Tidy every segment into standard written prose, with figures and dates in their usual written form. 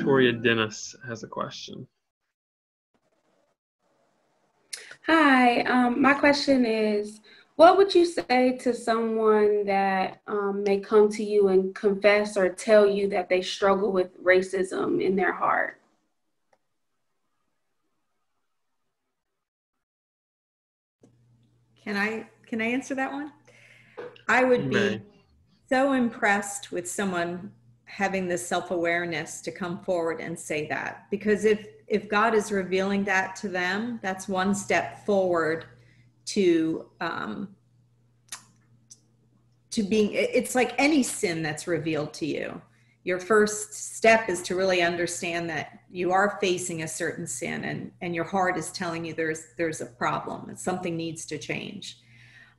Victoria Dennis has a question. Hi, my question is, what would you say to someone that may come to you and confess or tell you that they struggle with racism in their heart? Can I answer that one? I would be so impressed with someone having the self-awareness to come forward and say that, because if God is revealing that to them, that's one step forward to being, it's like any sin that's revealed to you. Your first step is to really understand that you are facing a certain sin, and your heart is telling you there's a problem and something needs to change.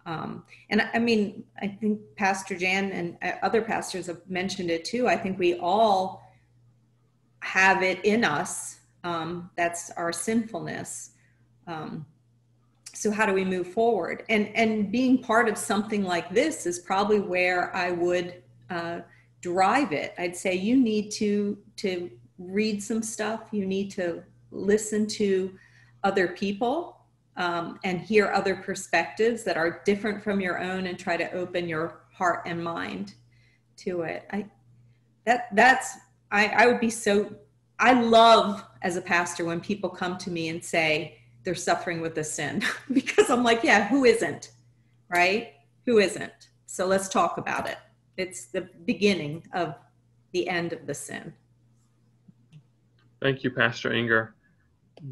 And I mean, I think Pastor Jan and other pastors have mentioned it too. I think we all have it in us. That's our sinfulness. So how do we move forward? And being part of something like this is probably where I would drive it. I'd say you need to read some stuff. You need to listen to other people. And hear other perspectives that are different from your own, and try to open your heart and mind to it. I would be so, I love as a pastor when people come to me and say they're suffering with a sin, because I'm like, yeah, who isn't, right? Who isn't? So let's talk about it. It's the beginning of the end of the sin. Thank you, Pastor Inger.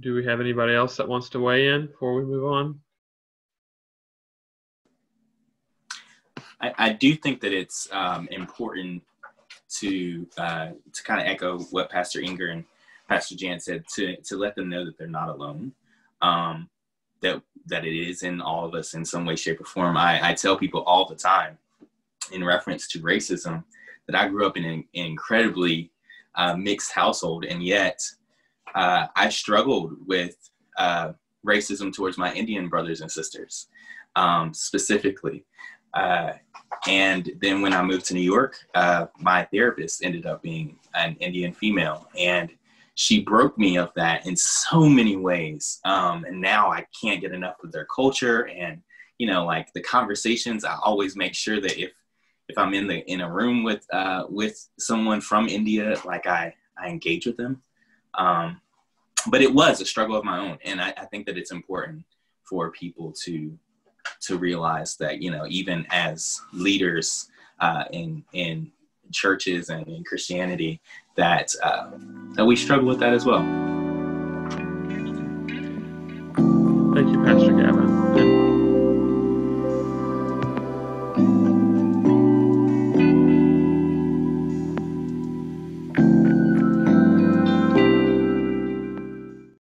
Do we have anybody else that wants to weigh in before we move on? I do think that it's important to kind of echo what Pastor Inger and Pastor Jan said, to let them know that they're not alone, that it is in all of us in some way, shape, or form. I tell people all the time in reference to racism that I grew up in an incredibly mixed household, and yet I struggled with racism towards my Indian brothers and sisters, specifically. And then when I moved to New York, my therapist ended up being an Indian female, and she broke me of that in so many ways. And now I can't get enough of their culture, and, you know, like the conversations, I always make sure that if I'm in a room with someone from India, like I engage with them. But it was a struggle of my own. And I think that it's important for people to realize that, you know, even as leaders in churches and in Christianity, that we struggle with that as well. Thank you, Pastor Gavin. And